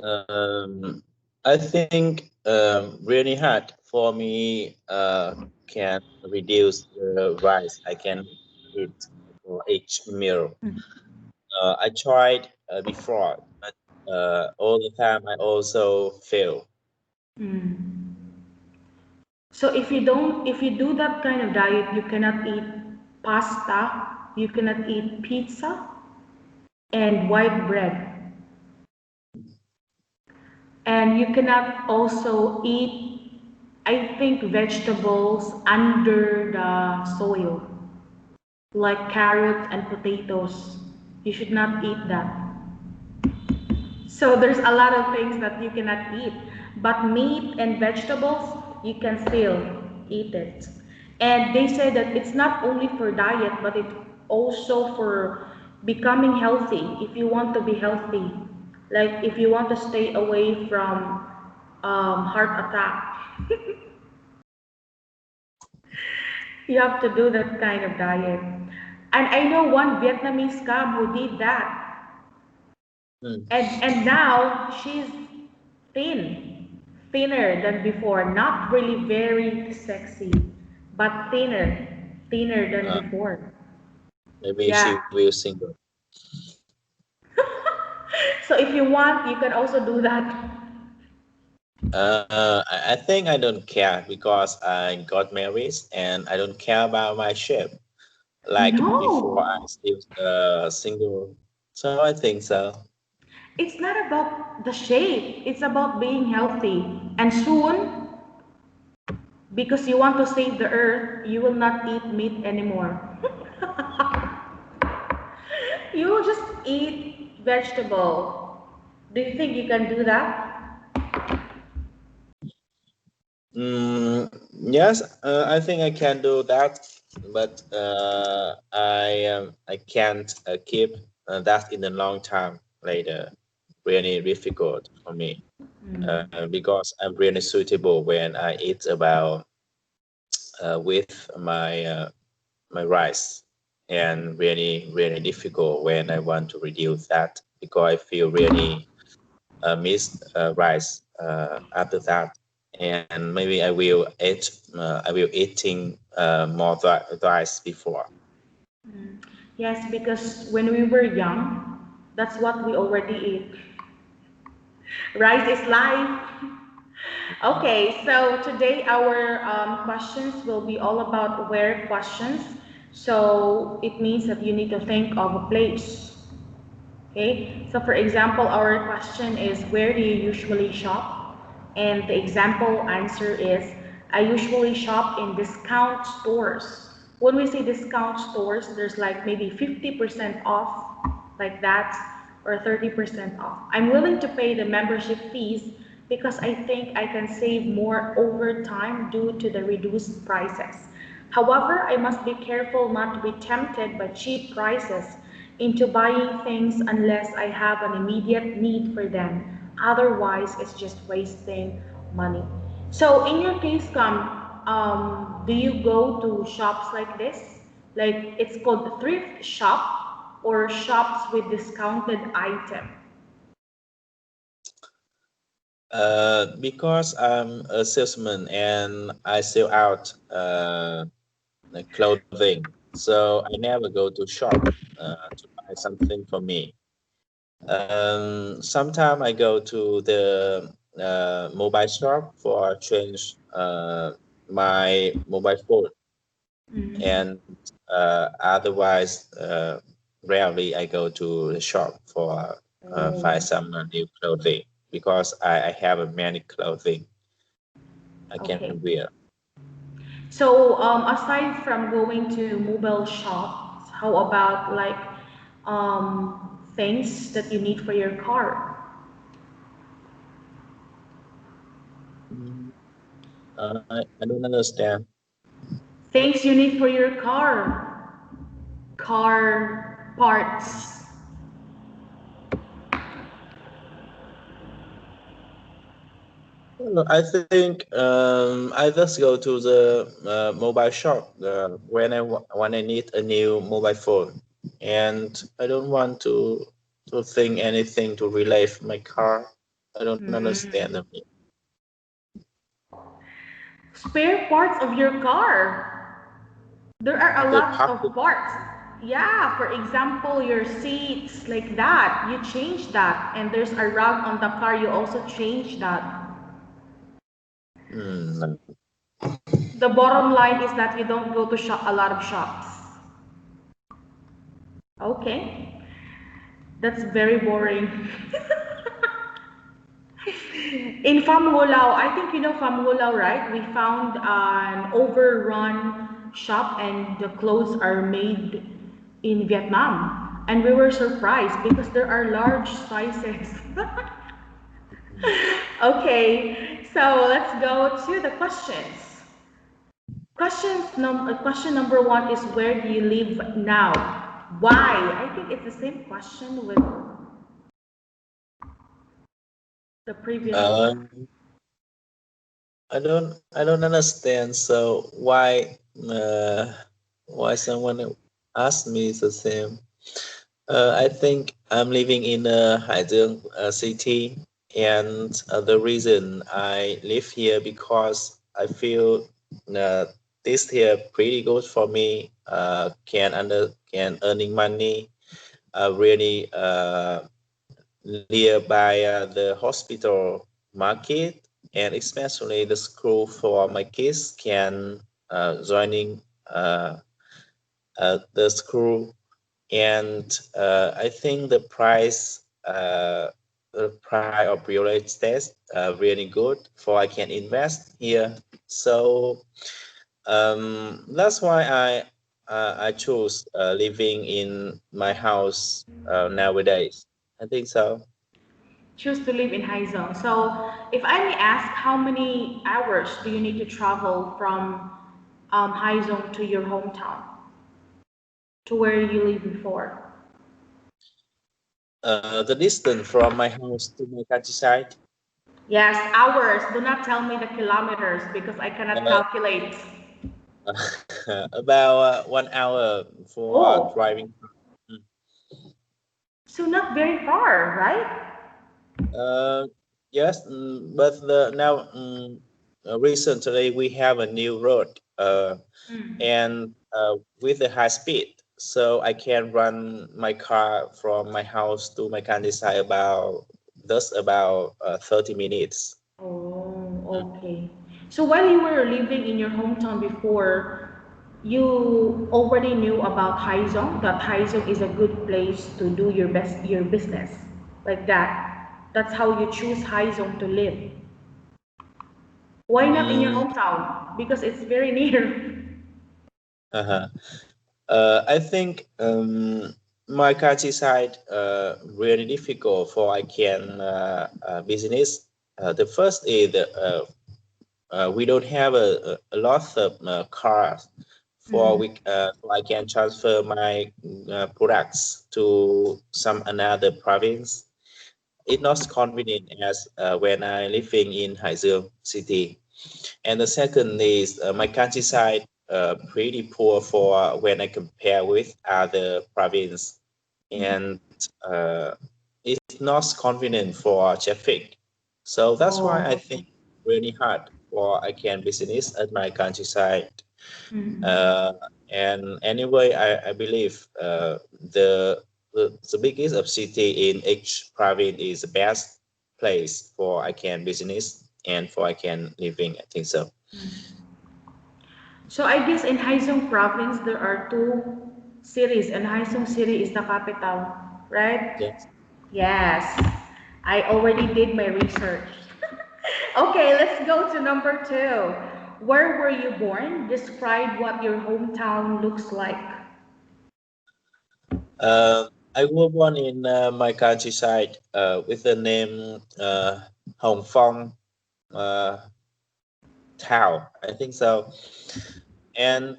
Um, I think really hard for me can reduce the rice I can eat for each meal. Mm. I tried before, but all the time I also fail. Mm. So if you do that kind of diet, you cannot eat pasta, you cannot eat pizza and white bread, and you cannot also eat, I think, vegetables under the soil, like carrots and potatoes. You should not eat that. So there's a lot of things that you cannot eat, but meat and vegetables, you can still eat it. And they say that it's not only for diet, but it also for becoming healthy. If you want to be healthy, like if you want to stay away from heart attack, you have to do that kind of diet. And I know one Vietnamese cab who did that. Mm. And now she's thin, thinner than before. Not really very sexy, but thinner than Uh, before. Maybe she Yeah. will single. So if you want, you can also do that. I think I don't care because I got married and I don't care about my shape like before I No, still single. So I think so. it's not about the shape. It's about being healthy. And soon, because you want to save the earth, you will not eat meat anymore. You will just eat vegetable. Do you think you can do that? Yes, I think I can do that, but I can't keep that in the long time later. Really difficult for me because I'm really suitable when I eat about with my rice, and really difficult when I want to reduce that because I feel really miss rice after that, and maybe I will eating more rice before. Yes, because when we were young, that's what we already eat. Rice is life. Okay, so today our questions will be all about where questions. So it means that you need to think of a place. Okay, so for example, our question is where do you usually shop? And the example answer is I usually shop in discount stores. When we say discount stores, there's like maybe 50% off, like that, or 30% off. I'm willing to pay the membership fees because I think I can save more over time due to the reduced prices. However, I must be careful not to be tempted by cheap prices into buying things unless I have an immediate need for them. Otherwise, it's just wasting money. So, in your case, do you go to shops like this? Like it's called thrift shop or shops with discounted item? Because I'm a salesman and I sell out the clothing, so I never go to shop to buy something for me. Sometimes I go to the mobile shop for change my mobile phone, Mhm. and otherwise, rarely I go to the shop for find Oh, some new clothing because I have many clothing I can okay. wear. So, aside from going to mobile shops, how about like things that you need for your car? Mm, I don't understand. Things you need for your car parts. No, I think I just go to the mobile shop when I need a new mobile phone, and I don't want to think anything to relate my car. I don't understand Mm. them. Spare parts of your car. There are a The lot park. of parts. Yeah, for example, your seats like that, you change that. And there's a rug on the car, you also change that. Mm, The bottom line is that you don't go to shop, a lot of shops. Okay, that's very boring. In Famulao, I think you know Famulao, right? We found an overrun shop and the clothes are made in Vietnam. And we were surprised because there are large sizes. Okay, so let's go to the questions. Question number one is where do you live now? Why? I think it's the same question with the previous uh, one. I don't understand. So why someone asked me the same? I think I'm living in Haidian city, and the reason I live here because I feel uh, this here pretty good for me. Can earning money. Really nearby the hospital market, and especially the school for my kids can joining the school, and I think the price of real estate really good for I can invest here. So that's why I choose living in my house nowadays. I think so. Choose to live in Haizong. So, if I may ask, how many hours do you need to travel from Haizong to your hometown, to where you lived before? The distance from my house to my countryside, Yes, hours. Do not tell me the kilometers because I cannot uh, calculate. about 1 hour for Oh, driving. Mm. so not very far, right? Uh, yes, but recently we have a new road Mm. and with a high speed, so I can run my car from my house to my countryside about 30 minutes. Oh, okay. So while you were living in your hometown before, you already knew about Haizong, that Haizong is a good place to do your business. Like that. That's how you choose Haizong to live. Why not in your Mm, hometown? Because it's very near. uh-huh. I think my countryside really difficult for I can business. The first is we don't have a lot of cars Mm. for I can transfer my products to some another province. It's not convenient as when I living in Haizhou city. And the second is my countryside pretty poor for when I compare with other province, and uh, it's not convenient for traffic. So that's why I Oh, think okay. really hard for I can business at my countryside. Mm. Uh, and anyway, I believe the biggest of city in each province is the best place for I can business and for I can living. I think so. So I guess in Haizong province there are two cities and Haizong city is the capital, right? Yes. Yes. I already did my research. Okay, let's go to number two. Where were you born? Describe what your hometown looks like. I was born in my countryside with the name Hong Phong uh, Town. I think so. And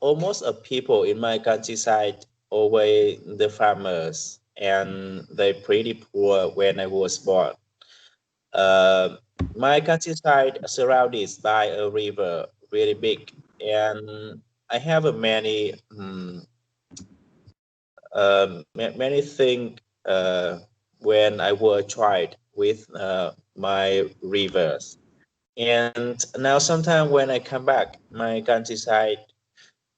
almost of people in my countryside always the farmers, and they pretty poor when I was born. Uh, my countryside surrounded by a river, really big, and I have a many things when I was a child. with my rivers. And now sometimes when I come back my countryside,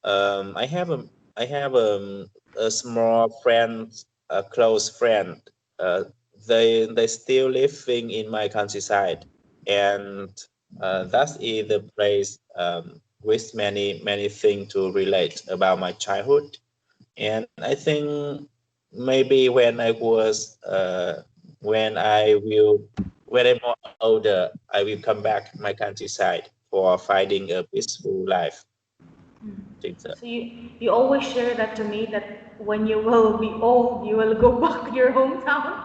I have a small friend, a close friend. Uh, they still living in my countryside, and that is the place with many things to relate about my childhood. And I think maybe when I'm more older, I will come back my countryside for finding a peaceful life. Mm. I think so. So you always share that to me that when you will be old, you will go back to your hometown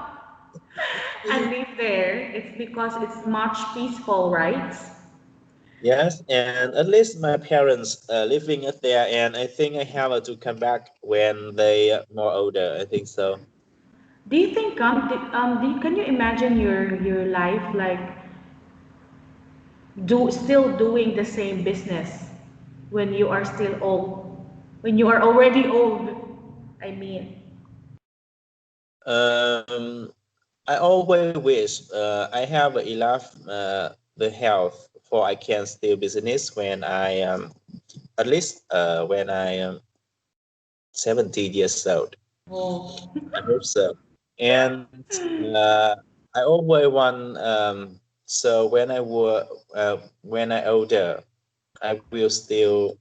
and live there. It's because it's much peaceful, right? Yes, and at least my parents living it there, and I think I have to come back when they are more older. I think so. Do you think can you imagine your life like still doing the same business when you are still old, when you are already old? I mean, Um, I always wish I have enough the health for I can still business when I at least when I am 70 years old. oh, I hope so. And uh, I always want so when I older, I will still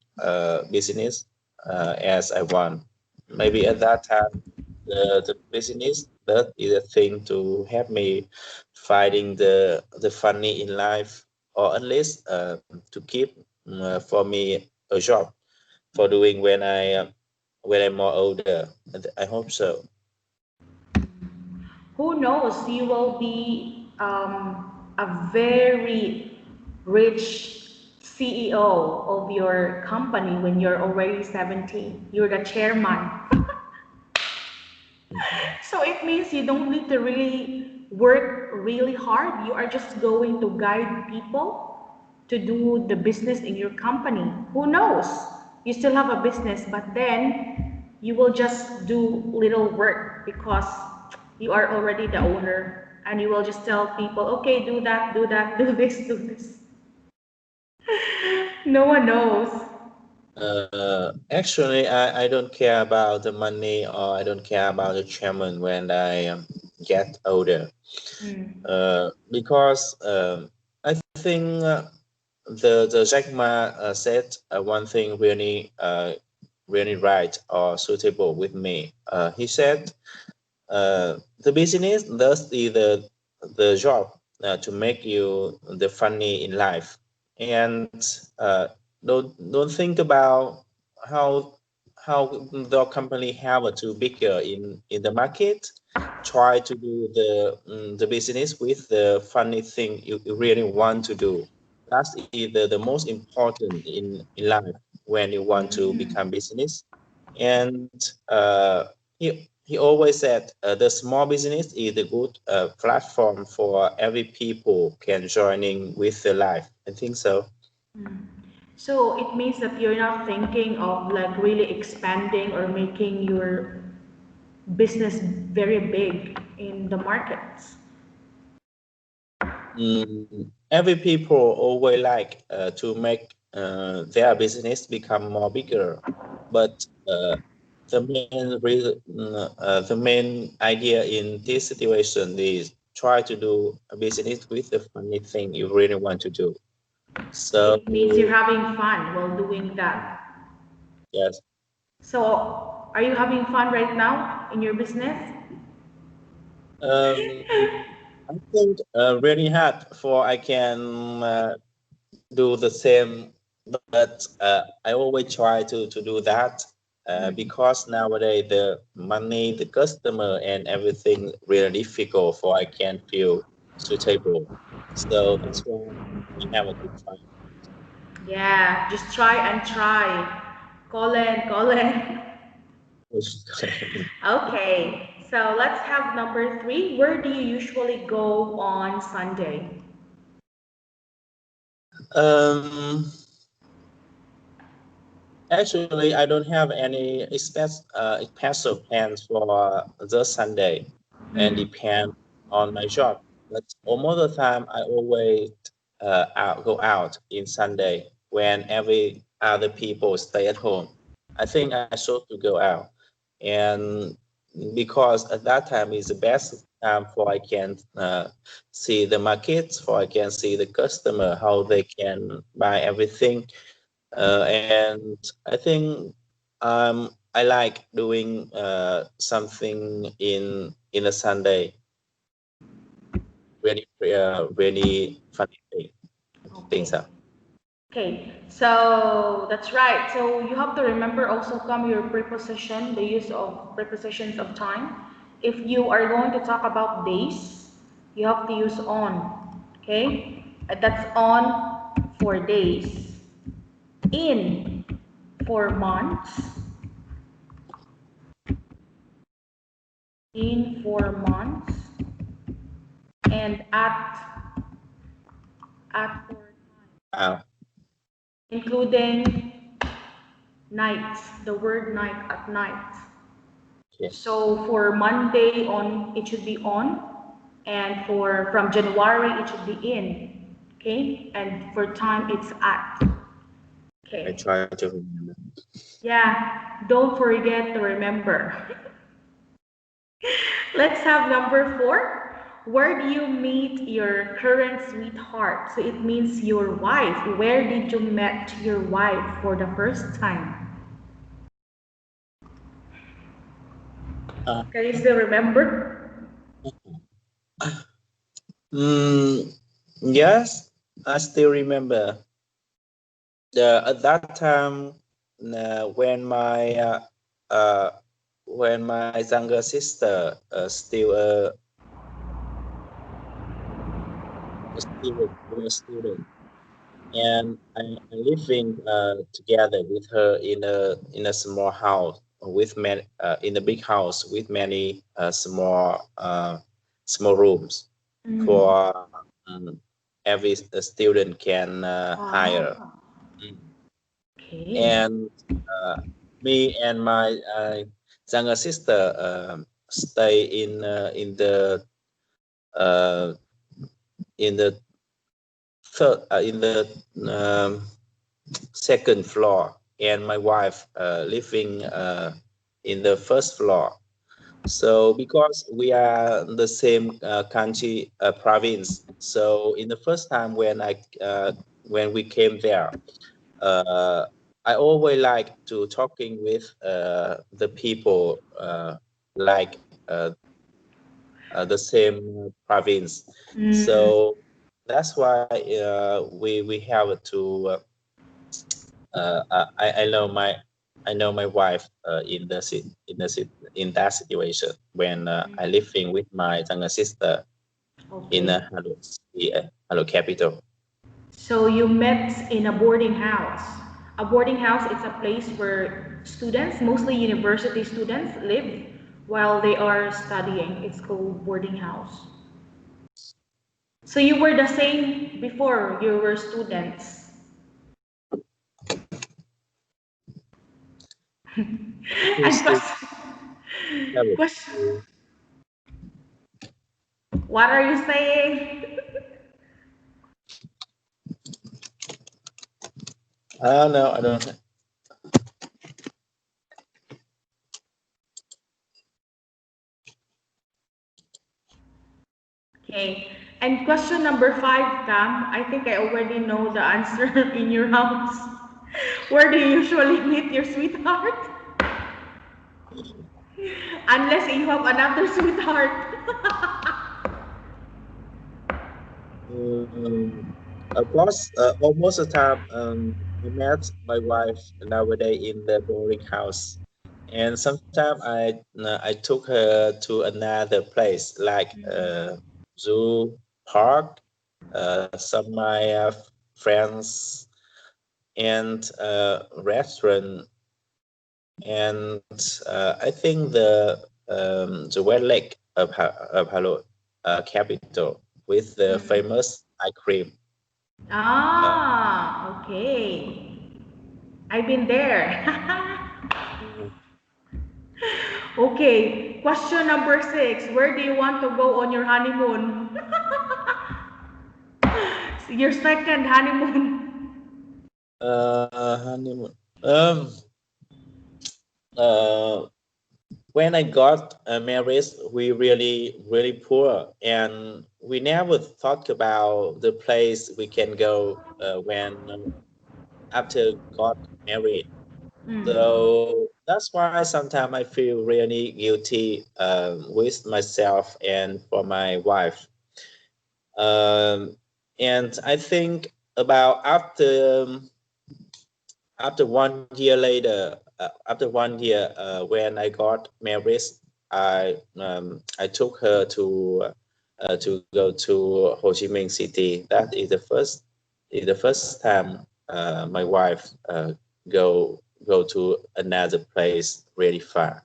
business as I want. Maybe at that time, the business that is a thing to help me finding the funny in life, or at least to keep for me a job for doing when I'm more older. And I hope so. who knows? You will be a very rich CEO of your company when you're already 17. You're the chairman. So it means you don't need to really work really hard. You are just going to guide people to do the business in your company. Who knows? You still have a business, but then you will just do little work because you are already the owner and you will just tell people, okay, do that, do this, do this. No one knows. Actually, I don't care about the money or I don't care about the chairman when I get older. Mm. Because I think the Jack Ma said one thing really right or suitable with me. He said the business does the job to make you the funny in life, and uh, don't think about how the company have to bigger in the market. Try to do the business with the funny thing you really want to do. That's the most important in life when you want to Mm. become business. And he always said the small business is a good platform for every people can joining with the life. I think so. Mm. So it means that you're not thinking of like really expanding or making your business very big in the markets. Every people always like to make their business become more bigger, but the main idea in this situation is try to do a business with the funny thing you really want to do. So It means you're having fun while doing that. yes. So are you having fun right now in your business? I think really hard for I can do the same, but I always try to do that Mm. because nowadays the money, the customer, and everything really difficult for I can feel suitable. So that's why I have a good try. Yeah, just try and try. Colin, Colin. Okay, so let's have number three. Where do you usually go on Sunday? um, Actually, I don't have any special plans for the Sunday, and Mm. depend on my job. but almost the time I always go out in Sunday when every other people stay at home. I think I should to go out, and because at that time is the best time for I can see the markets, for I can see the customer how they can buy everything, and I think I like doing something in a Sunday, really funny thing. I think Okay. so. Okay, so that's right. So you have to remember also come your preposition, the use of prepositions of time. If you are going to talk about days, you have to use on. Okay, that's on for days, in for months, in for months, and at for Uh, including nights, the word night at night. okay. So for Monday on, it should be on, and for from January it should be in, okay? And for time it's at, I okay? try to remember. Yeah, don't forget to remember. Let's have number four. Where do you meet your current sweetheart? So it means your wife. Where did you met your wife for the first time? Uh, Can you still remember? mm, yes, I still remember. At that time, uh, uh, when my younger sister still a student, and I living together with her in a small house with many in a big house with many small rooms Mm. for um, every student can hire. Ah, Mm. okay. And uh, me and my younger sister stay uh, in the in the um, second floor, and my wife living in the first floor. So because we are the same country province, so in the first time when we came there, uh, I always like to talking with the people like the same province. Mm. So that's why we have to I know my wife in that situation when I living with my younger sister in Okay. Hello City, Hello Capital. So you met in a boarding house. A boarding house is a place where students, mostly university students, live while they are studying. It's called boarding house. So you were the same before you were students. We And still have it. question, what are you saying? No, I don't. Okay. And question number five, Cam. I think I already know the answer in your house. Where do you usually meet your sweetheart? Unless you have another sweetheart. Um, of course, almost the time I met my wife nowadays in the boarding house, and sometimes I took her to another place like zoo, park, some my friends, and restaurant, and I think the Red Lake of Hello capital with the Mm. famous ice cream. Uh, Ah, okay. I've been there. Okay, question number 6. Where do you want to go on your honeymoon? Your second honeymoon. Honeymoon. Uh, when I got married, we really poor, and we never thought about the place we can go when after got married. Mm. So that's why sometimes I feel really guilty with myself and for my wife. Um, and I think about after 1 year later, when I got married, I took her to go to Ho Chi Minh City. That is the first time my wife go to another place really far.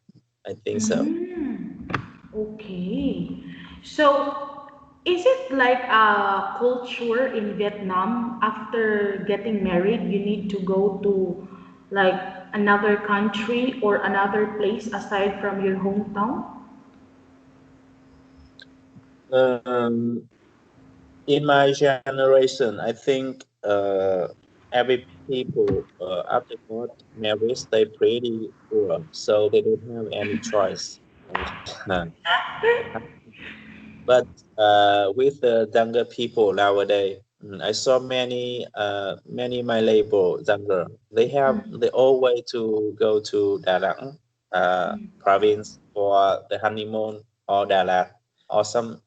I think so. Mm. Okay. So, is it like a culture in Vietnam after getting married, you need to go to like another country or another place aside from your hometown? Um, in my generation, I think every people after got married, they pretty poor, so they don't have any choice. But with the younger people nowadays, I saw many my label younger. They all way to go to Đà Nẵng province for the honeymoon or Đà Lạt or some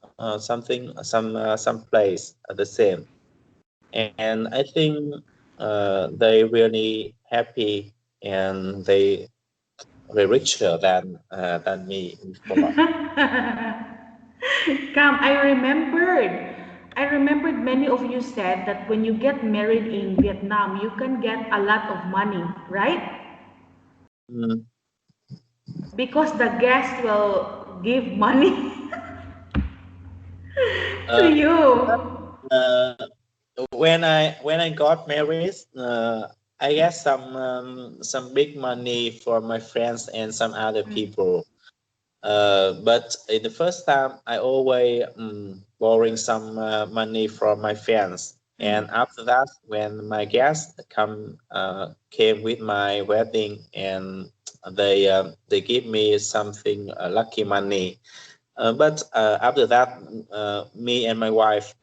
place the same. And I think they really happy and they richer than me before. Come, I remembered many of you said that when you get married in Vietnam, you can get a lot of money, right? Mm. Because the guest will give money to Uh, you. uh, when I got married, I get some big money for my friends and some other people. But in the first time, I always borrowing some money from my friends. And after that, when my guests came with my wedding, and they give me something lucky money. But after that, me and my wife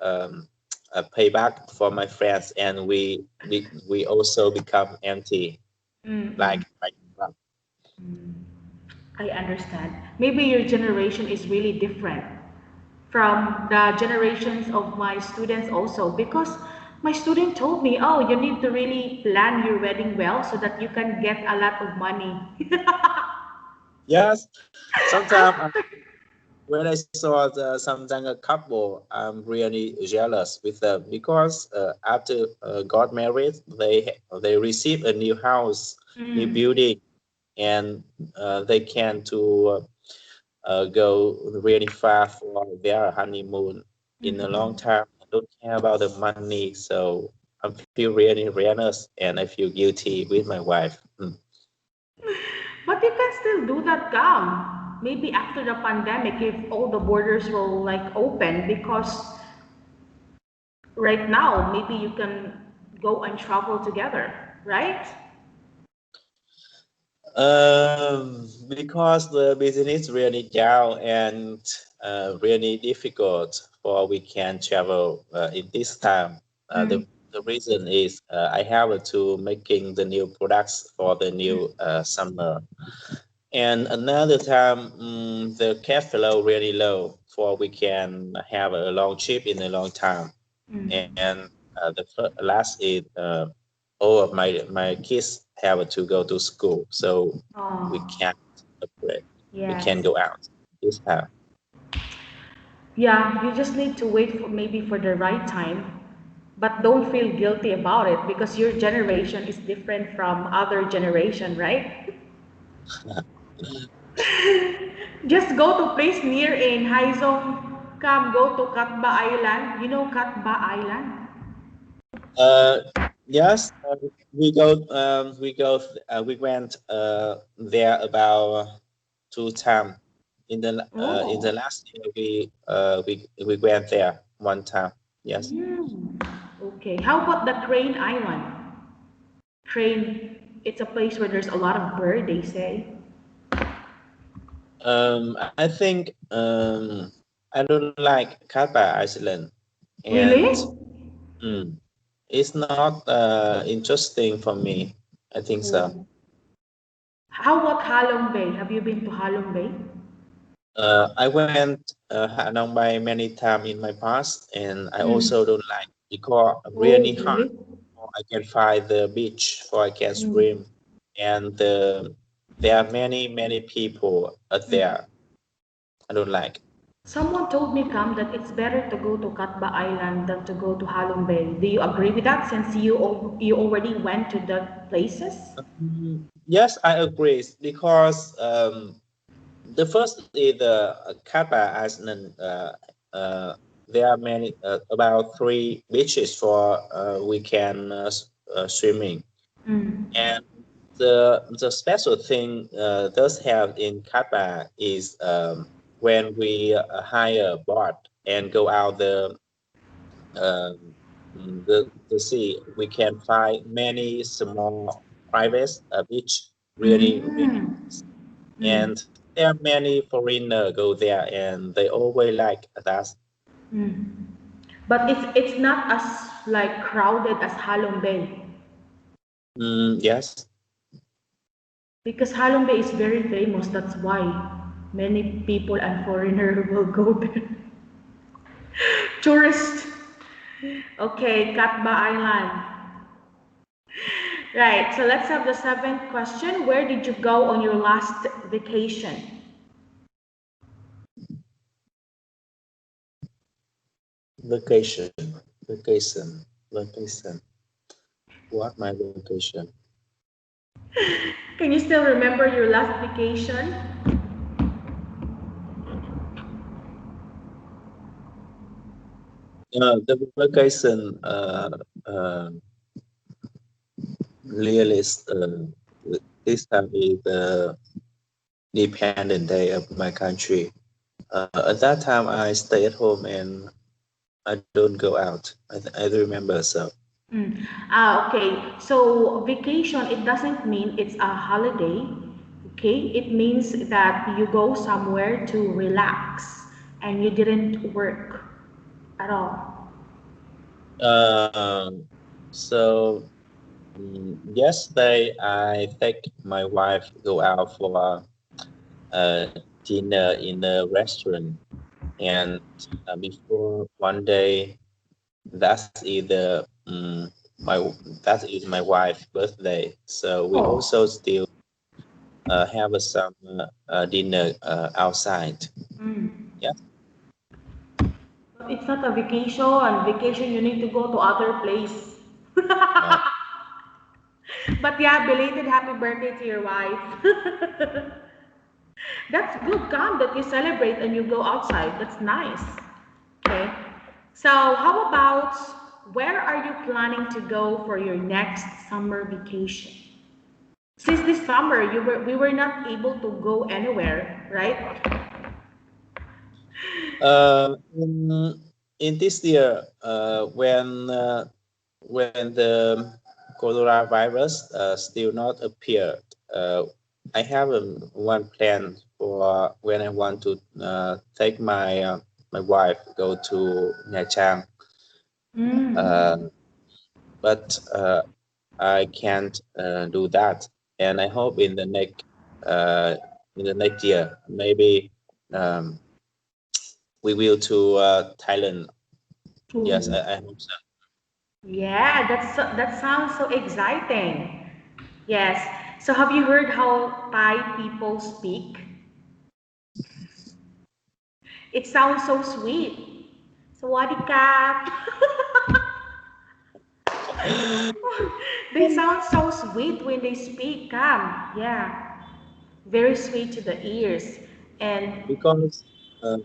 pay back for my friends, and we also become empty, Mm-mm. like that. I understand. Maybe your generation is really different from the generations of my students also because my student told me, oh, you need to really plan your wedding well so that you can get a lot of money. Yes, sometimes when I saw some younger couple, I'm really jealous with them because after got married, they receive a new house, new Mm. building, and they can to go really far for their honeymoon in a long Mm-mm. time. I don't care about the money, so I feel really jealous and I feel guilty with my wife. But you can still do that, Cam. Maybe after the pandemic, if all the borders will like open, because right now, maybe you can go and travel together, right? Because the business really down and really difficult for we can travel in this time. Mm. The reason is I have to making the new products for the new summer. And another time, the cash flow really low for we can have a long trip in a long time. Mm. And last is all of my kids have to go to school, so we Oh, can't separate. We can yes. go out this time. Yeah, you just need to wait for maybe for the right time, but don't feel guilty about it because your generation is different from other generation, right? Just go to place near in Haizong. Come, go to Katba Island. You know Katba Island? Uh, yes, we went there about 2 times. In the Oh. last year, we went there 1 time. Yes. Mm. Okay. How about the Crane Island? Crane, it's a place where there's a lot of bird, they say. I think I don't like Kapa Island, and Really? mm, it's not interesting for me. I think so. Oh. How about Halong Bay? Have you been to Halong Bay? I went Hanoi Bay many times in my past, and I Mm. also don't like because Oh, really hard. really? Or I can find the beach, or I can Mm. swim, and there are many people out Mm. there. I don't like. Someone told me, Cam, that it's better to go to Katba Island than to go to Halong Bay. Do you agree with that since you already went to the places? Yes, I agree because the first is the Kappa Island. There are many about 3 beaches for we can swimming, Mm. and the special thing does have in Kappa is when we hire a boat and go out um, the sea, we can find many small private beach, really Mm. nice. Mm. And there are many foreigner go there, and they always like that. Mm. But it's not as like crowded as Halong Bay Yes. because Halong Bay is very famous. That's why many people and foreigner will go there. Tourist. Okay, Katba Island. Right. So let's have the seventh question. Where did you go on your last vacation? Vacation, vacation. What my vacation? Can you still remember your last vacation? The vacation really this time is the Independent Day of my country. At that time, I stay at home and I don't go out. I remember so. Mm. Ah, okay. So vacation, it doesn't mean it's a holiday. Okay, it means that you go somewhere to relax and you didn't work at all. Um, so yesterday I take my wife go out for dinner in a restaurant, and before one day, that's either that is my wife's birthday. So we Oh, also still have some dinner outside. mm. Yeah. But it's not a vacation. Vacation, you need to go to other place. Uh, But yeah, belated happy birthday to your wife. That's good, Cam, that you celebrate and you go outside. That's nice. Okay. So, how about where are you planning to go for your next summer vacation? Since this summer we were not able to go anywhere, right? in this year, when the coronavirus still not appeared, I have one plan for when I want to take my wife go to Nha Trang, uh, Mm. but I can't do that, and I hope uh, in the next year maybe um, we will to Thailand. Yes, Ooh. I hope so. Yeah, that sounds so exciting. Yes. So have you heard how Thai people speak? It sounds so sweet. Sawadee They sound so sweet when they speak, Cam. Yeah, very sweet to the ears. And Because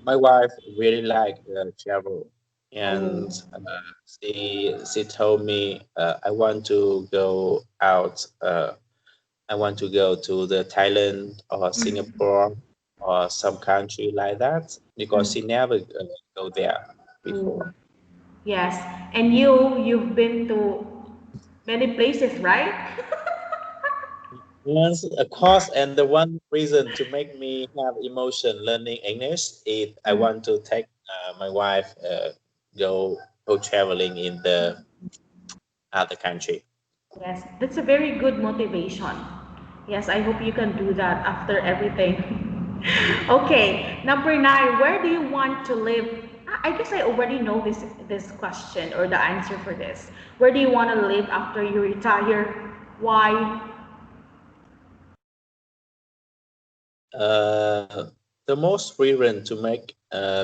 my wife really like travel, and oh, she told me I want to go out. I want to go to the Thailand or mm, Singapore. or some country like that because Mm. she never go there Ooh. before. Yes. And you've been to many places, right? Yes, of course, and the one reason to make me have emotion learning English is I Mm. want to take my wife go traveling in the other country. Yes, that's a very good motivation. Yes, I hope you can do that after everything. Okay, number nine, where do you want to live? I guess I already know this question or the answer for this. Where do you want to live after you retire? Why? The most reason to make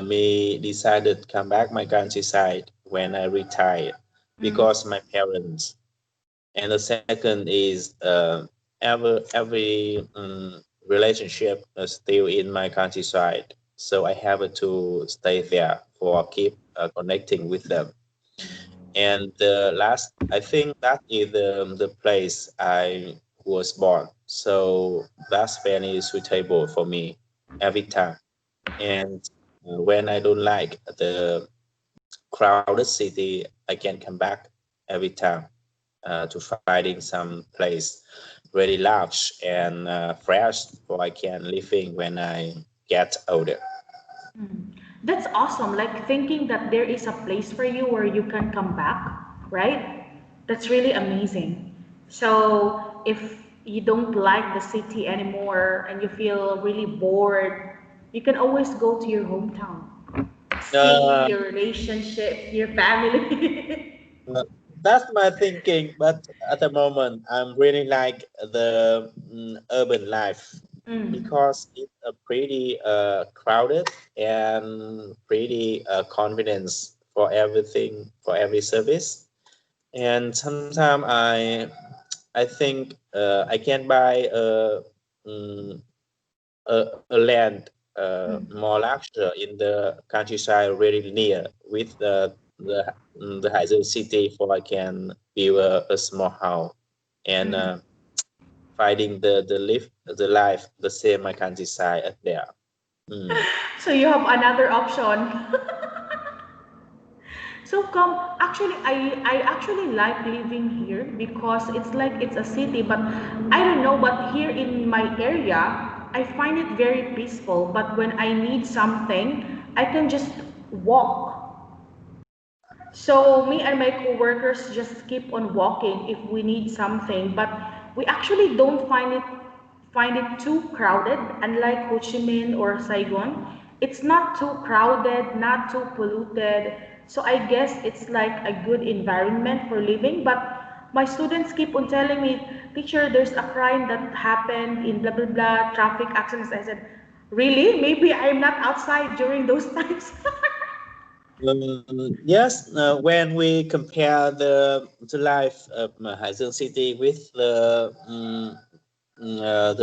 me decided come back my countryside when I retire Mm, because my parents, and the second is every relationship still in my countryside, so I have to stay there for keep connecting with them. And the last, I think that is the place I was born, so that's very suitable for me every time. And when I don't like the crowded city, I can come back every time to finding some place really large and fresh so I can living when I get older. mm. That's awesome. Like thinking that there is a place for you where you can come back, right? That's really amazing. So if you don't like the city anymore and you feel really bored, you can always go to your hometown, see Uh, your relationship, your family. uh, that's my thinking, but at the moment I'm really like the urban life Mm. because it's a pretty crowded and pretty convenience for everything for every service. And sometimes I think I can buy mm, a land Mm. more larger in the countryside really near with the Haizhou city for I can build a small house and Mm. finding the life the same my countryside at there. Mm. So you have another option. So come, actually, I actually like living here because it's like it's a city, but I don't know, but here in my area, I find it very peaceful. But when I need something, I can just walk. So me and my coworkers just keep on walking if we need something, but we actually don't find it too crowded. Unlike Ho Chi Minh or Saigon, it's not too crowded, not too polluted. So I guess it's like a good environment for living. But my students keep on telling me, teacher, there's a crime that happened in blah blah blah traffic accidents. I said, really? Maybe I'm not outside during those times. Yes, when we compare the life of Haizhou city with the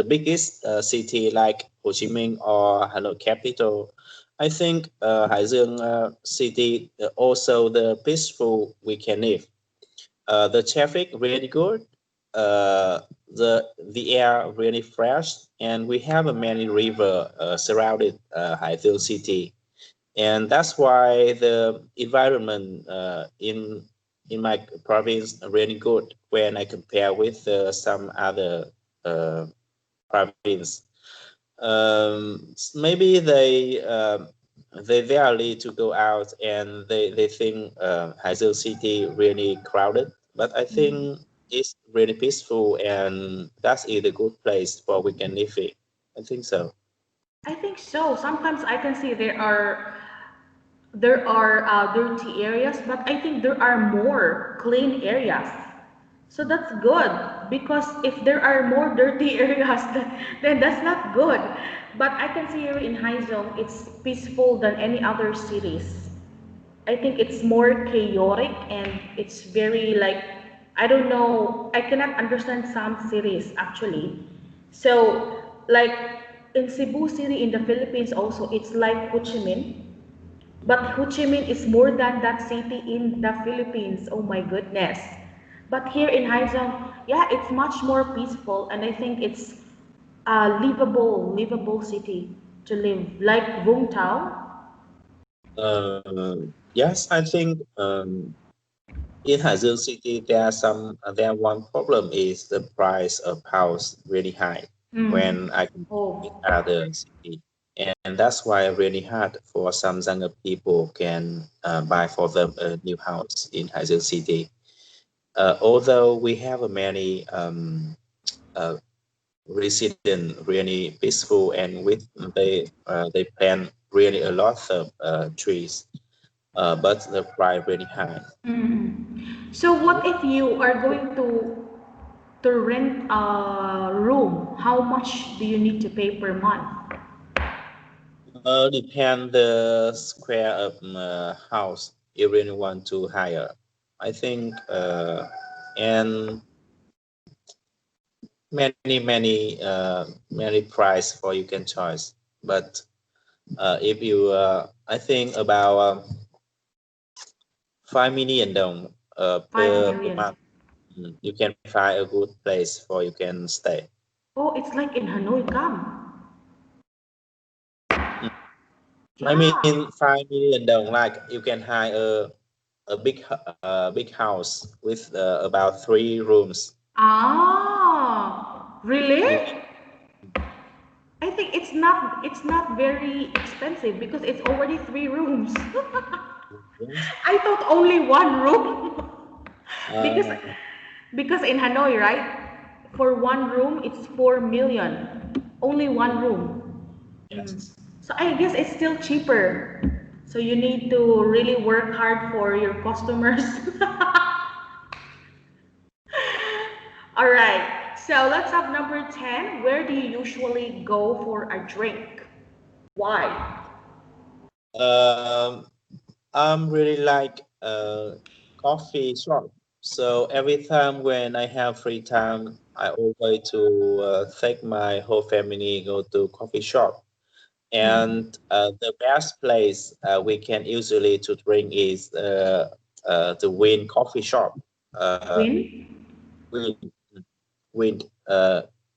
biggest city like Ho Chi Minh or Hanoi capital, I think Haizhou city also the peaceful we can live. The traffic really good, uh, the air really fresh, and we have a many river surrounded Haizhou city, and that's why the environment in my province are really good when I compare with some other uh, province. Maybe they rarely to go out and they think Haizhou city really crowded, but I think it's really peaceful and that's a good place for we can live in. I think so. I think so. Sometimes I can see there are dirty areas, but I think there are more clean areas. So that's good because if there are more dirty areas, then that's not good. But I can see here in Haizong, it's peaceful than any other cities. I think it's more chaotic and it's very like, I don't know, I cannot understand some cities actually. So like in Cebu City in the Philippines also, it's like Ho Chi Minh. But Ho Chi Minh is more than that city in the Philippines. Oh my goodness. But here in Haizong, yeah, it's much more peaceful and I think it's a livable city. to live, like Vung Tau? Yes, I think in Haizhou City there one problem is the price of house really high when I compare with Oh. other city, and that's why really hard for some younger people can buy for them a new house in Haizhou City. Although we have many uh, resident really peaceful and with they plant really a lot of trees, but the price really high. So what if you are going to rent a room? How much do you need to pay per month? Depend the square of house you really want to hire. I think and many price for you can choice. But if you I think about 5 million dong Five per million. month, you can find a good place for you can stay. Oh, it's like in Hanoi Camp. Mm. I Yeah. mean 5 million dong like you can hire a big house with about 3 rooms. Ah, really? Yeah. I think it's not very expensive because it's already 3 rooms. Yes. I thought only one room. because Uh, because in Hanoi, right? For one room it's 4 million. Only one room. yes. So I guess it's still cheaper. So you need to really work hard for your customers. All right. So let's have number 10. Where do you usually go for a drink? Why? Um, I'm really like coffee shop. So every time when I have free time, I always to take my whole family go to coffee shop. And the best place we can usually to drink is the Win Coffee Shop. Uh, Win? Win, Win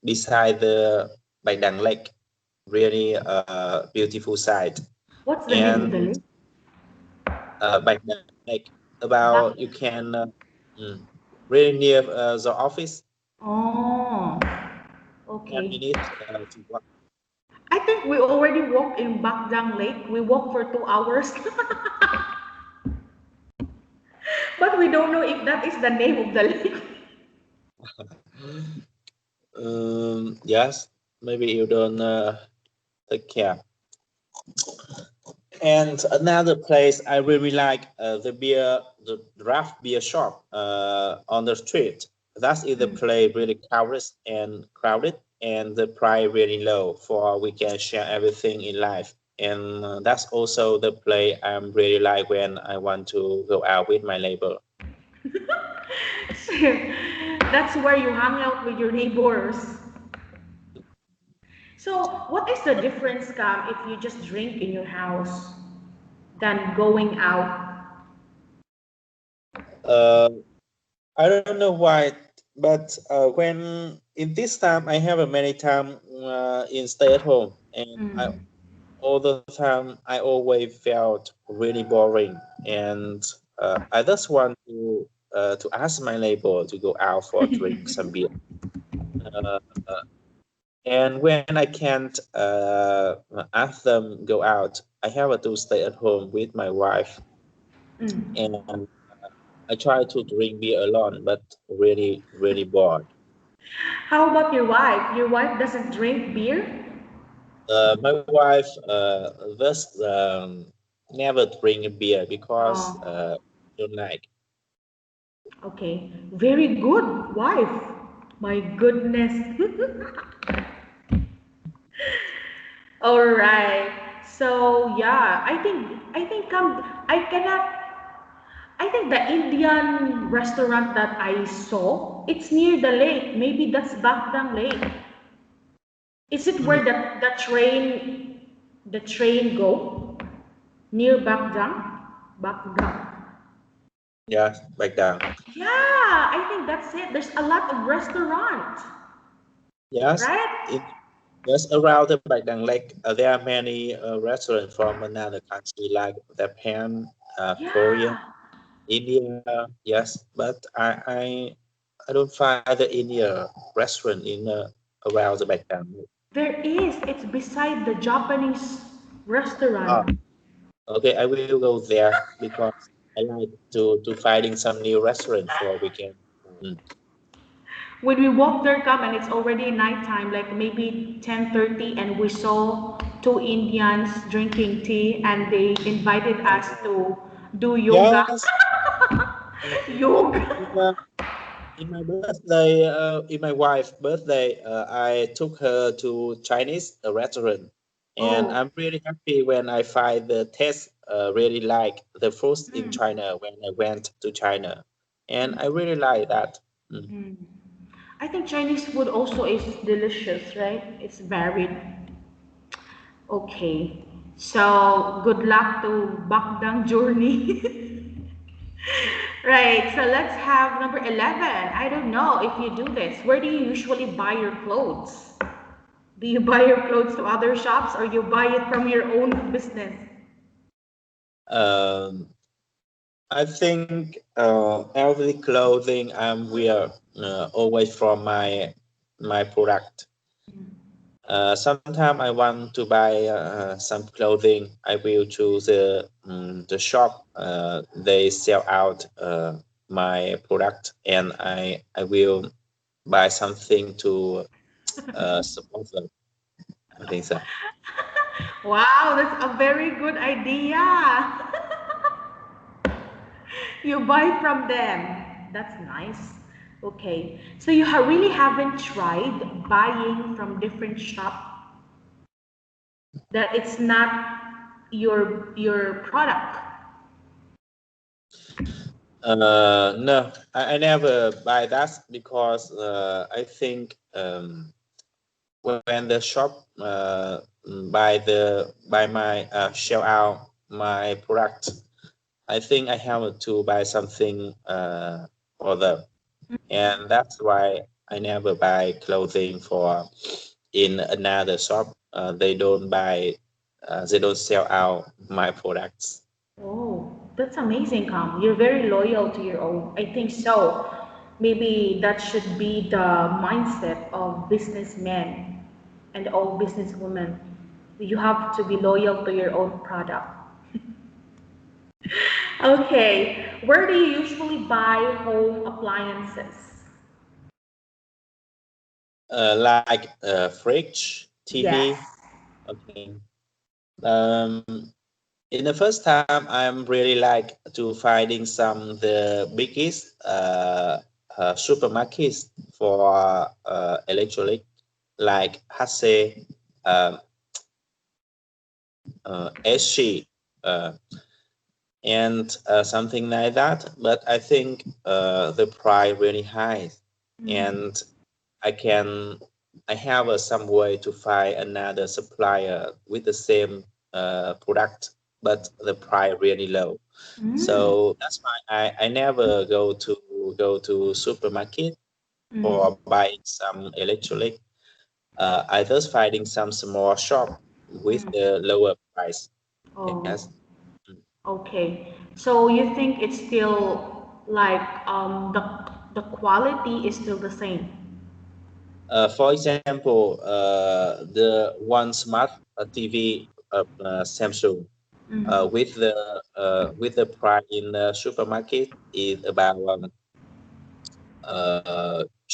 beside the Bạch Đằng Lake, really beautiful site. What's the name of the And lake? Bạch Đằng Lake, Back. about you can mm, really near the office, Oh, 10 okay. minutes to walk. I think we already walked in Bakdang Lake. We walked for 2 hours. But we don't know if that is the name of the lake. Yes, maybe you don't take care. And another place I really like the draft beer shop on the street. That is the place really crowded, and the price really low for we can share everything in life. And that's also the place I'm really like when I want to go out with my neighbor. That's where you hang out with your neighbors. So, what is the difference, Cam, if you just drink in your house than going out? Uh, I don't know why, but when in this time I have a many time in stay at home, and all the time I always felt really boring, and I just want to ask my neighbor to go out for a drink some beer. Uh, and when I can't ask them go out, I have to stay at home with my wife, and I try to drink beer alone, but really bored. How about your wife? Your wife doesn't drink beer? My wife just never drink beer because Oh, don't like. okay. Very good wife. My goodness. All right. So yeah, I cannot. I think the Indian restaurant that I saw, it's near the lake. Maybe that's Bakdang Lake. Is it Mhm. where the train go near Bakdang? Bakdang. Yeah, back down. Yeah, I think that's it. There's a lot of restaurants, Yes, right? Just around the Backdang Lake, there are many restaurants from another country like Japan, Korea, Yeah, India. Yes, but I don't find the India restaurant in around the Backdang Lake. there is. It's beside the Japanese Ah, restaurant. okay, I will go there because I like to finding some new restaurant for weekend. Mm. When we walked there, come and it's already nighttime, like maybe 10:30, and we saw two Indians drinking tea, and they invited us to do yoga. Yes, Yoga. in my, in my birthday, in my wife's birthday, I took her to Chinese restaurant, and Oh. I'm really happy when I find the taste really like the food in Mm, China when I went to China, and mm, I really like that. Mm. mm. I think Chinese food also is delicious, right? It's varied. Okay. So good luck to Bakdang journey. Right. So let's have number 11. I don't know if you do this. Where do you usually buy your clothes? Do you buy your clothes to other shops or you buy it from your own business? Um, I think every clothing I wear always from my product. Sometimes I want to buy some clothing. I will choose the shop. They sell out my product, and I will buy something to support them. I think so. Wow, that's a very good idea. You buy from them. That's nice. Okay. So you really haven't tried buying from different shop that it's not your product. No, I never buy that because I think when the shop buy my shell out my product, I think I have to buy something for them, and that's why I never buy clothing for in another shop. They don't sell out my products. Oh, that's amazing, Kam. You're very loyal to your own. I think so. Maybe that should be the mindset of businessmen and all businesswomen. You have to be loyal to your own product. Okay, where do you usually buy home appliances? Like fridge, TV. Yes. Okay. Um, in the first time, I'm really like to finding some the biggest supermarkets for electronic like HC, uh, SG, uh, and something like that. But I think the price really high, Mm. and I can I have some way to find another supplier with the same product, but the price really low. Mm. So that's why I never go to supermarket Mm. or buying some electronic. I just finding some small shop with Mm. the lower price. Yes. Oh, okay. So you think it's still like the quality is still the same? For example, the one smart TV Samsung Mm. with the price in the supermarket is about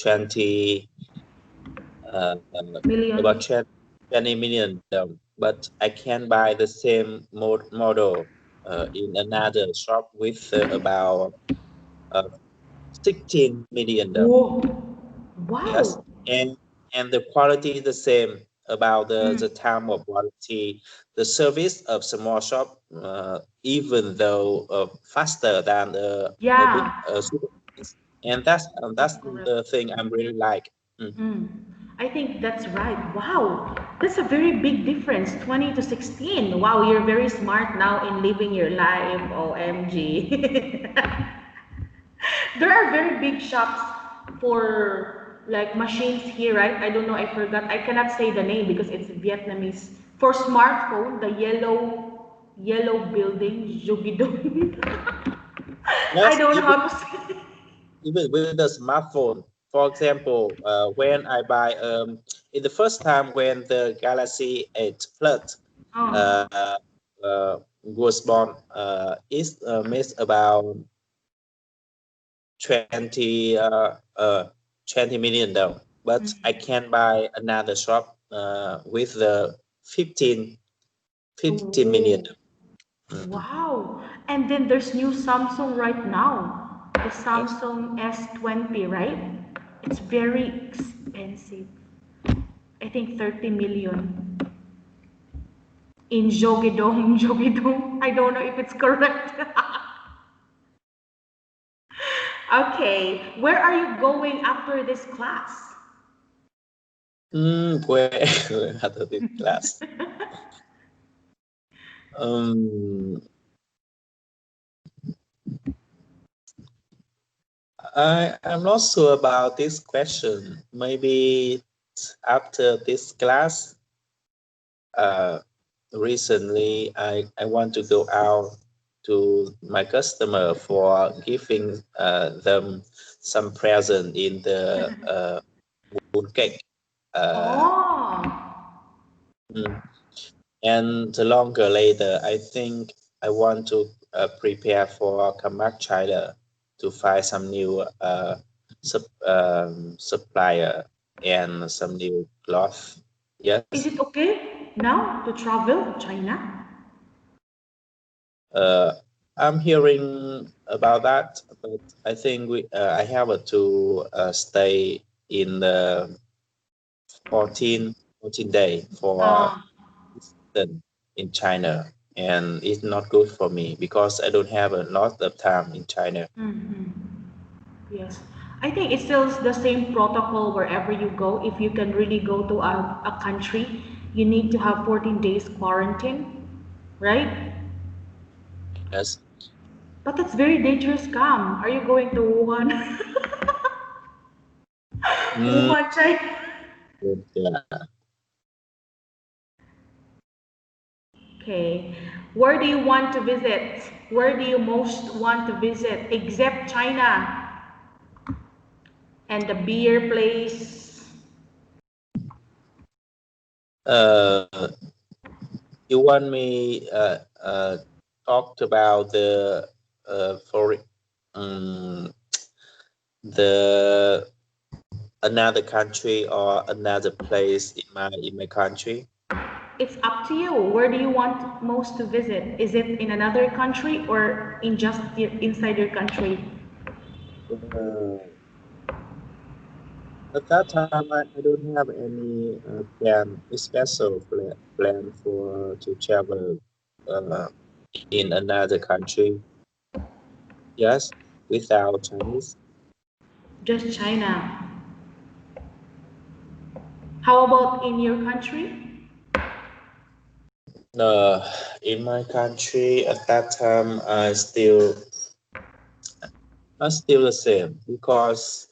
20 uh, about Million? 20 million dong. But I can buy the same model in another shop with about uh, 16 million dong. Whoa. Yes, Wow. and the quality is the same about the Mm. time of warranty. The service of small shop, even though faster than a big Yeah, supermarket, and that's that's correct. the thing I'm really like. Mm. Mm. I think that's right. Wow, that's a very big difference, 20 to 16. Wow, you're very smart now in living your life. OMG. There are very big shops for like machines here, right? I don't know, I forgot. I cannot say the name because it's Vietnamese. For smartphone, the yellow building, Jugidong. I Yes, don't know how to say. even with the smartphone. For example, when I buy in the first time when the Galaxy 8 Plus Oh. uh, was born, it made about 20 20 million dollars. But I Mm. can buy another shop with the 15 million. Oh. Mhm. Wow. And then there's new Samsung right now. The Yes. Samsung S20, right? It's very expensive. I think 30 million in Jogedong, Jogedong. I don't know if it's correct. Okay, where are you going after this class? Where after this class? Um, I'm not sure about this question. Maybe after this class, uh, recently I want to go out to my customer for giving them some present in the moon cake. Uh, Oh, mm. And the longer later, I think I want to prepare for come back China to find some new supplier and some new cloth. is Yes. it okay now to travel China? Uh, I'm hearing about that, but I think I have to stay in the 14 day for Uh, season in China, and it's not good for me because I don't have a lot of time in China. mhm. Yes. I think it's still the same protocol wherever you go. If you can really go to a country, you need to have 14 days quarantine, right? Yes. But that's very dangerous, Cam. Are you going to Wuhan? Mm, Wuhan, China? yeah. Okay. Where do you want to visit? Where do you most want to visit except China and the beer place? Uh, you want me talked about the for um, the another country or another place in my country. It's up to you. Where do you want most to visit? Is it in another country or in just inside your country? Uh, at that time, I don't have any plan, special plan for to travel uh, in another country. Yes, without Chinese. Just China. How about in your country? Uh, in my country at that time, I still the same because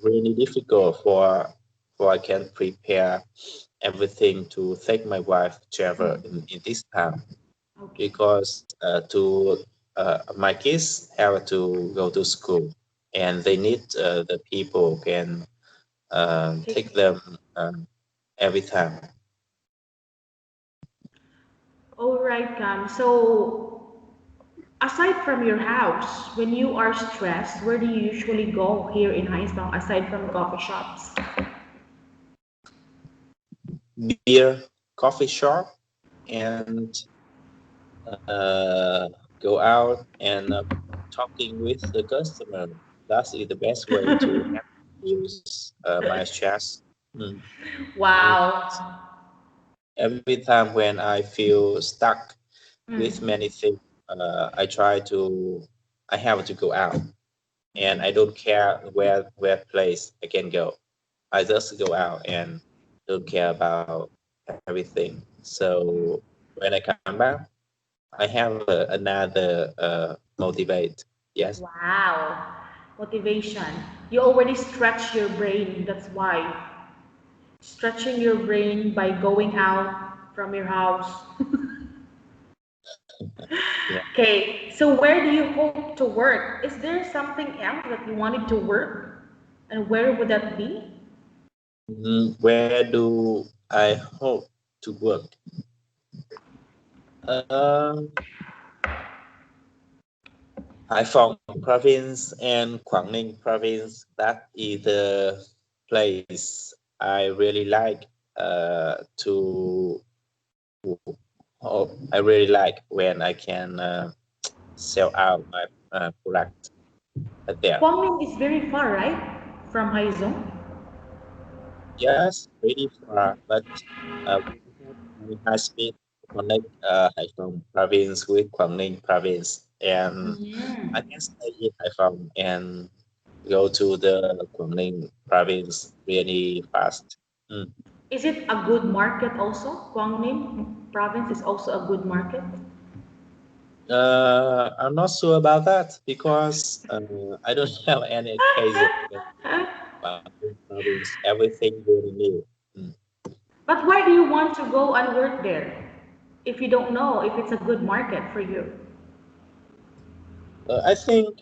really difficult for I can prepare everything to take my wife travel in this time Okay. because to my kids have to go to school and they need the people can Take take them every time. All right, Cam. So, aside from your house, when you are stressed, where do you usually go here in Hainsdong aside from coffee shops? Beer, coffee shop, and uh, go out and talking with the customer. That is the best way to help use my stress. Mm. And Wow. every time when I feel stuck with Mm. many things, I try to, I have to go out, and I don't care where place I can go. I just go out and don't care about everything. So when I come back, I have another motivate. Yes. Wow. motivation. You already stretch your brain. That's why. Stretching your brain by going out from your house. Yeah. Okay, so where do you hope to work? Is there something else that you wanted to work? And where would that be? Where do I hope to work? Um, Haiphong province and Quảng Ninh province. That is the place I really like to. I really like when I can sell out my product there. Guangming is very far, right? From Haizong? Yes, really far, but we have a high speed connect Haiphong province with Quảng Ninh province, and I Mm. can stay in Haiphong and go to the Quảng Ninh province really fast. Mm. Is it a good market also? Guangming province is also a good market? I'm not sure about that because I don't have any education in Quảng Ninh province. Everything really new. Mm. But why do you want to go and work there if you don't know if it's a good market for you? I think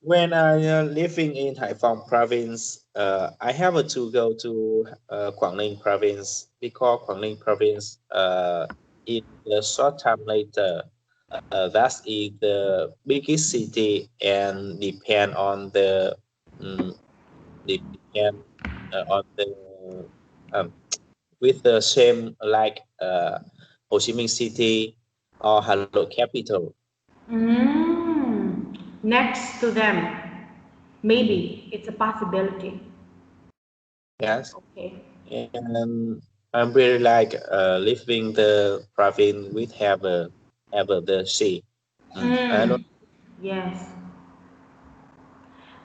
when I living in Haiphong province, I have to go to Quảng Ninh province because Quảng Ninh province in the short time later, that is the biggest city and depend on the um, depend on the um, with the same like Ho Chi Minh City or Hà Nội capital. Mm. Next to them, maybe it's a possibility. Yes. Okay. And I'm really like living the province with have the sea. I don't. Mm. Yes.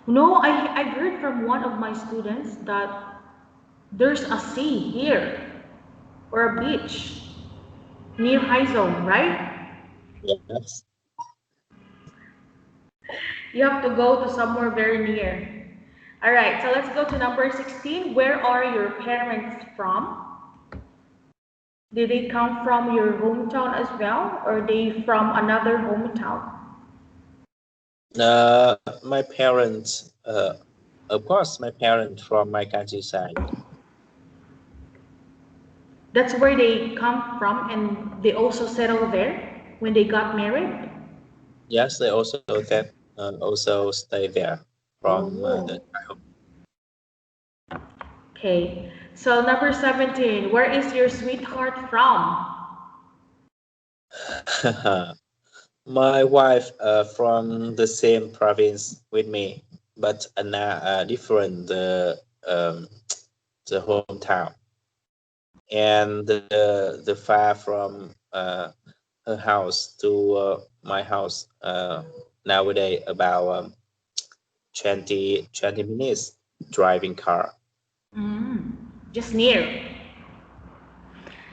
No, I heard from one of my students that there's a sea here or a beach near High Zone, right? Yes. You have to go to somewhere very near. All right, so let's go to number 16. Where are your parents from? Did they come from your hometown as well, or they from another hometown? My parents. Of course, my parents from my countryside. That's where they come from, and they also settled there when they got married. Yes, they also that also stay there from the Oh, okay. So number 17, where is your sweetheart from? childhood. My wife from the same province with me, but different the hometown. And the far from her house to my house nowadays about 20 minutes driving car. Mm, just near.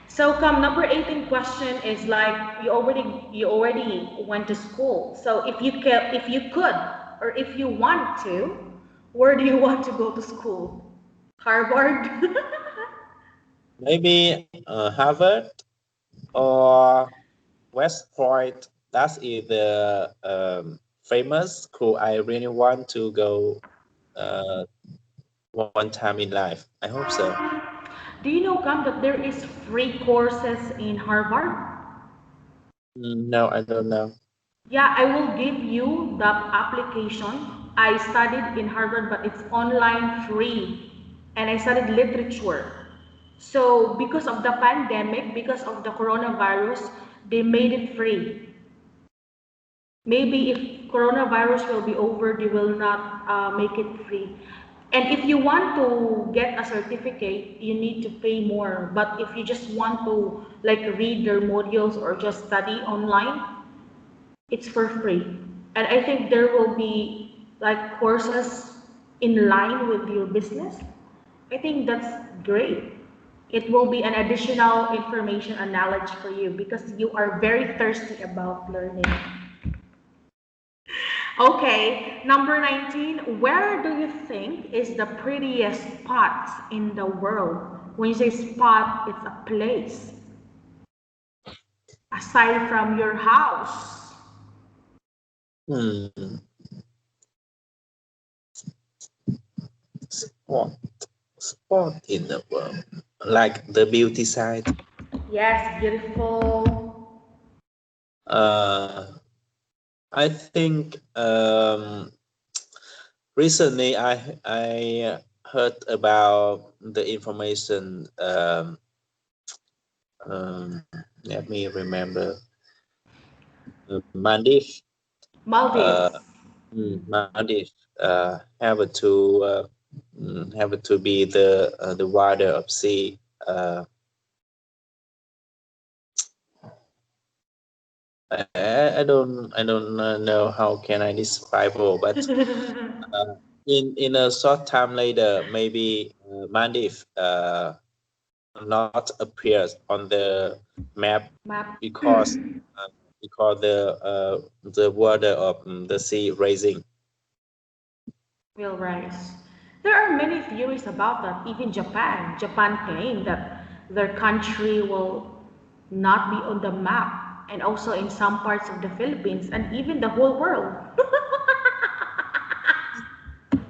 So come number 18 question is like you already went to school. So if you could or if you want to, where do you want to go to school? Harvard? Maybe Harvard or West Point. That is the famous school I really want to go uh, one time in life. I hope so. Do you know, Cam, that there is free courses in Harvard? No, I don't know. Yeah, I will give you the application. I studied in Harvard, but it's online free. And I studied literature. So because of the pandemic, because of the coronavirus, they made it free. Maybe if coronavirus will be over, they will not make it free. And if you want to get a certificate, you need to pay more. But if you just want to like read their modules or just study online, it's for free. And I think there will be like courses in line with your business. I think that's great. It will be an additional information and knowledge for you because you are very thirsty about learning. Okay, number 19. Where do you think is the prettiest spot in the world? When you say spot, it's a place aside from your house. Hmm. Spot, spot in the world, like the beauty side. Yes, beautiful. Uh, I think recently I heard about the information. Let me remember. Maldives. Uh, Maldives. Maldives have to be the water of sea. I don't know how can I describe it, but uh, in a short time later, maybe Maldives not appears on the map Map. because because the water of the sea rising. Will rise. There are many theories about that. Even Japan. Japan claimed that their country will not be on the map, and also in some parts of the Philippines and even the whole world.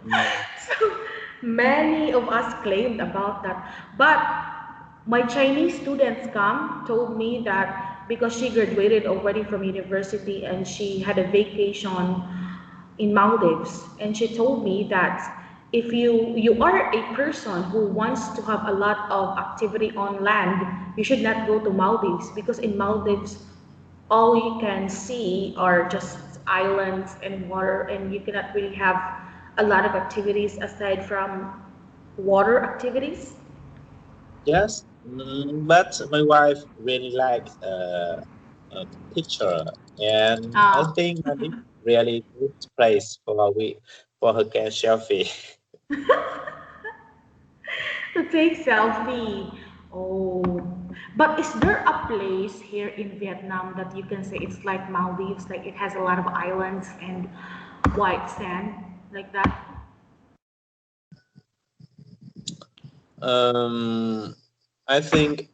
Mm. So many of us claimed about that. But my Chinese students come told me that because she graduated already from university and she had a vacation in Maldives, and she told me that if you are a person who wants to have a lot of activity on land, you should not go to Maldives because in Maldives all you can see are just islands and water, and you cannot really have a lot of activities aside from water activities. Yes, but my wife really likes picture, and I uh, think Maldives really good place for her can selfie. to take selfie. Oh, but is there a place here in Vietnam that you can say it's like Maldives, like it has a lot of islands and white sand like that? Um, I think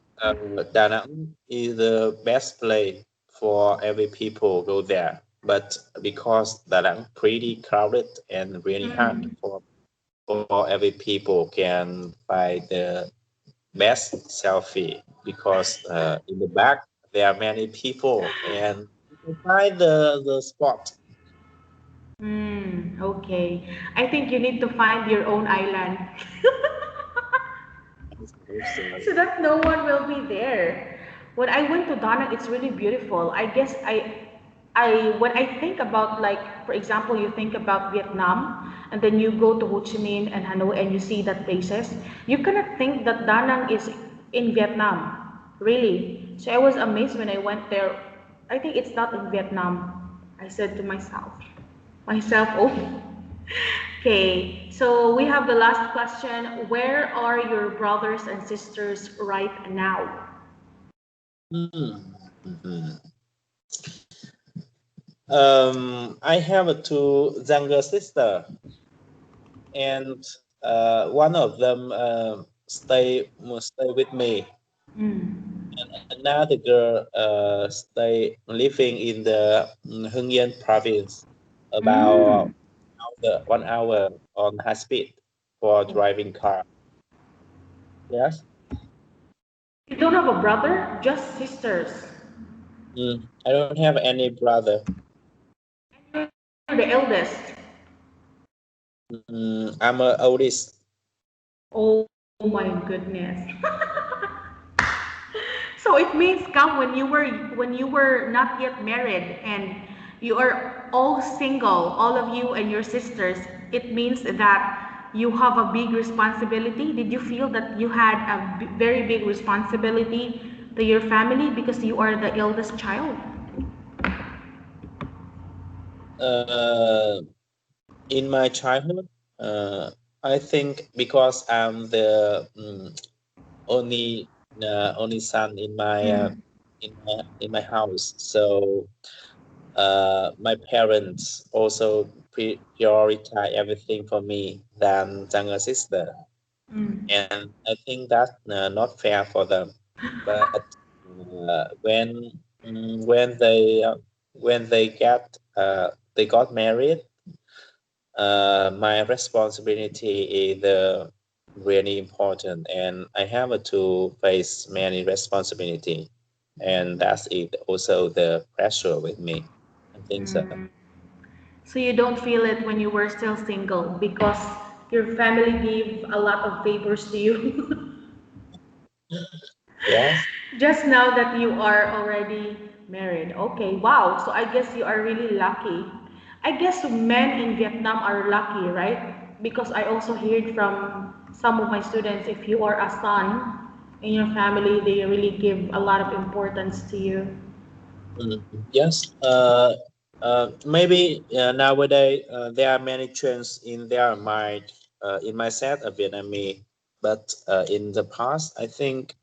Da Nang is the best place for every people go there. But because Da Nang pretty crowded and really hard Mm. for every people can find the best selfie because in the back there are many people and you can find the spot. Okay. I think you need to find your own island so that no one will be there. When I went to Da Nang, it's really beautiful. I guess when I think about like, for example, you think about Vietnam, and then you go to Ho Chi Minh and Hanoi and you see that places, you cannot think that Da Nang is in Vietnam, really. So I was amazed when I went there. I think it's not in Vietnam. I said to myself, oh. Okay, so we have the last question. Where are your brothers and sisters right now? Hmm. Mhm. I have a two younger sister, and one of them stay with me. Mm. Another girl stay living in the Hưng Yên province, about Mm. 1 hour on high speed for Oh. driving car. Yes. You don't have a brother? Just sisters. I don't have any brother. You're the eldest. I'm a oldest. Oh my goodness. So it means come when you were not yet married and you are all single, all of you and your sisters, it means that you have a big responsibility. Did you feel that you had a very big responsibility to your family because you are the eldest child? Uh, in my childhood, uh, I think because I'm the only son in my Mm. in my house, so my parents also prioritize everything for me than younger sister, Mm. and I think that's not fair for them. But when they got married, my responsibility is really important, and I have to face many responsibility, and that's it. Also, the pressure with me. I think so. Mm. So you don't feel it when you were still single because your family gave a lot of favors to you. Yes. Just now that you are already married. Okay, wow. So I guess you are really lucky. I guess men in Vietnam are lucky, right? Because I also heard from some of my students if you are a son in your family, they really give a lot of importance to you. Yes. Maybe nowadays there are many trends in their mind, in mindset of Vietnamese, but in the past, I think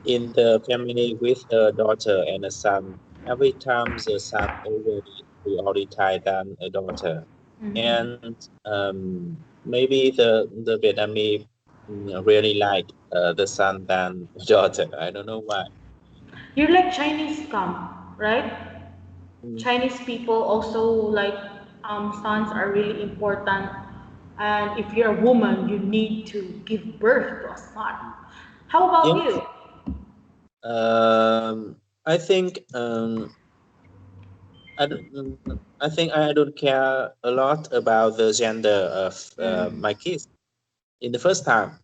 in the family with a daughter and a son, every time the son always prioritize than a daughter, Mhm. and maybe the Vietnamese really like the son than the daughter. I don't know why. You're like Chinese scum, right? Mm. Chinese people also like sons are really important. And if you're a woman, you need to give birth to a son. How about Yes. you? I think I think I don't care a lot about the gender of Mm. my kids in the first time,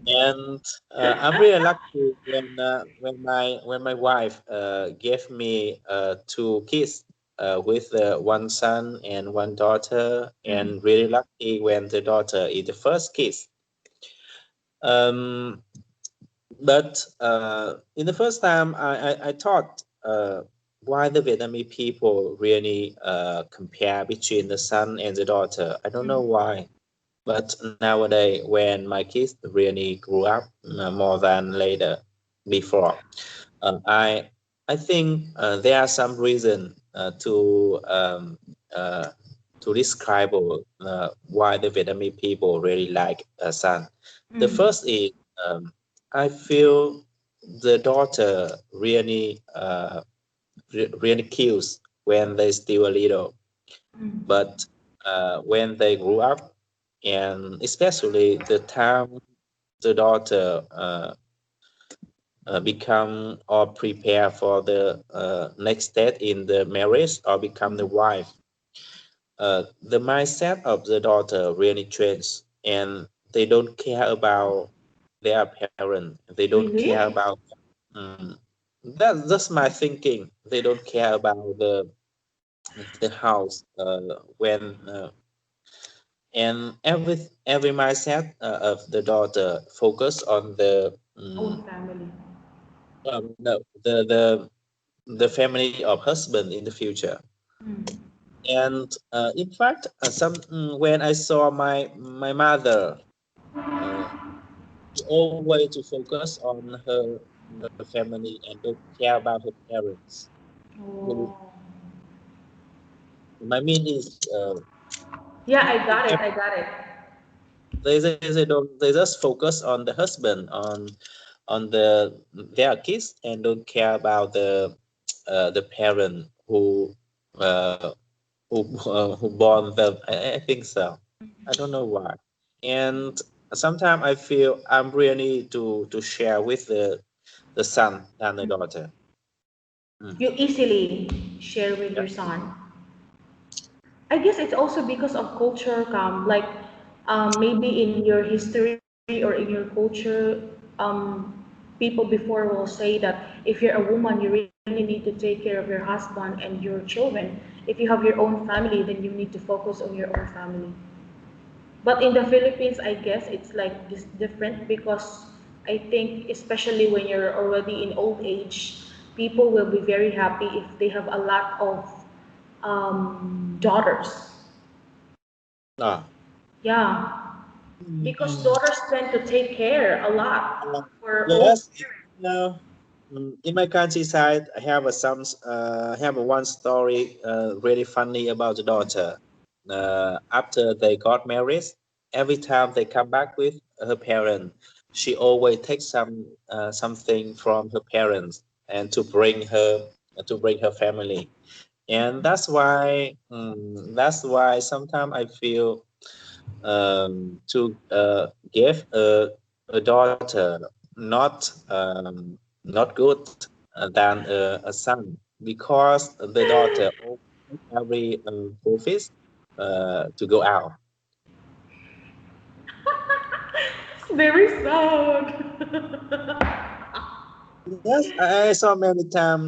and I'm really lucky when my wife gave me two kids with one son and one daughter, Mm. and really lucky when the daughter is the first kids. Um, But in the first time, I thought why the Vietnamese people really compare between the son and the daughter. I don't know Mm. why. But nowadays, when my kids really grew up more than later, before, I think there are some reason uh, to describe why the Vietnamese people really like a son. The Mm. first is um, I feel the daughter really cute when they still a little, Mm. but when they grew up, and especially the time the daughter become or prepare for the next step in the marriage or become the Mm. wife, the mindset of the daughter really changes, and they don't care about their parent. They don't care Really? about. Mm, that's my thinking. They don't care about the house and every mindset of the daughter focus on Own family. no the family of husband in the future. Mm. And in fact, when I saw my mother, she always to focus on her family and don't care about her parents. Who, Oh. my mean is, Yeah, I got it. I got it. they just focus on the husband, on their kids, and don't care about the parent uh, who born them. I think so. I don't know why. And sometimes I feel I'm really to share with the son than the daughter. Mm. You easily share with Yeah. your son. I guess it's also because of culture, like maybe in your history or in your culture, people before will say that if you're a woman, you really need to take care of your husband and your children. If you have your own family, then you need to focus on your own family. But in the Philippines, I guess it's like this different because I think especially when you're already in old age, people will be very happy if they have a lot of daughters. Ah. Yeah, because Mm. daughters tend to take care a lot Uh, for old yes. parents. No. In my countryside, I have have a one story really funny about the daughter. After they got married, every time they come back with her parents, she always takes something from her parents and to bring her family. And that's why sometimes I feel to give a daughter not not good than a son, because the daughter always every profit to go out. It's very sad. Yes, I saw many times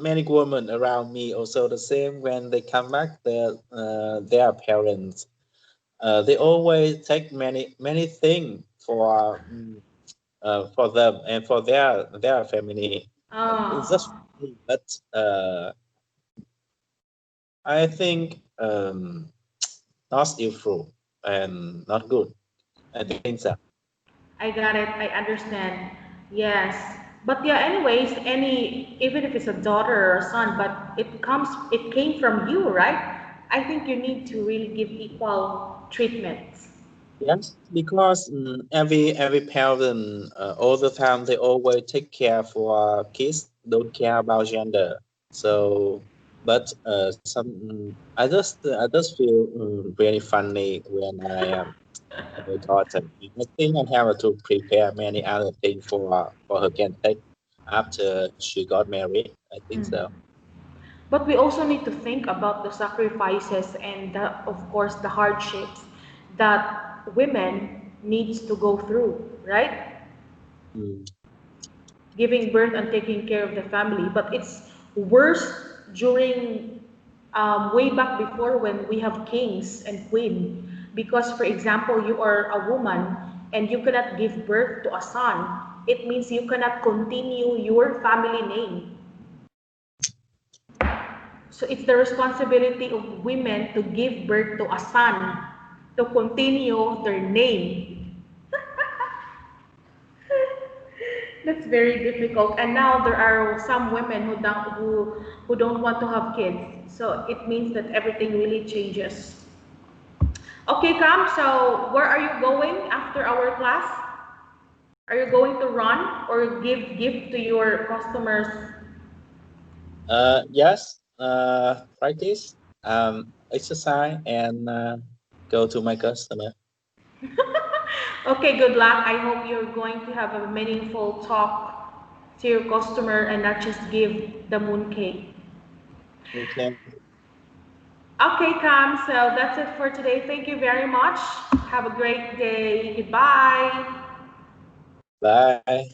many women around me also the same. When they come back, their parents they always take many things for them and for their family. It's just Oh, funny, but I think not useful and not good. I think so. I got it. I understand. Yes. But yeah, anyways, even if it's a daughter or a son, but it came from you, right? I think you need to really give equal treatment. Yes, because every parent all the time they always take care for kids, don't care about gender. So, but I just feel really funny when I am my daughter. I think I have to prepare many other things for her can take after she got married. I think so. Mm. But we also need to think about the sacrifices and of course the hardships that women needs to go through, right? Mm. Giving birth and taking care of the family. But it's worse during way back before when we have kings and queen. Because, for example, you are a woman and you cannot give birth to a son. It means you cannot continue your family name. So it's the responsibility of women to give birth to a son to continue their name. That's very difficult. And now there are some women who don't want to have kids. So it means that everything really changes. Okay, Cam, so where are you going after our class? Are you going to run or give gift to your customers? Yes, practice, exercise, and go to my customer. Okay, good luck. I hope you're going to have a meaningful talk to your customer and not just give the moon cake. Okay, Okay, Cam, so that's it for today. Thank you very much. Have a great day. Goodbye. bye.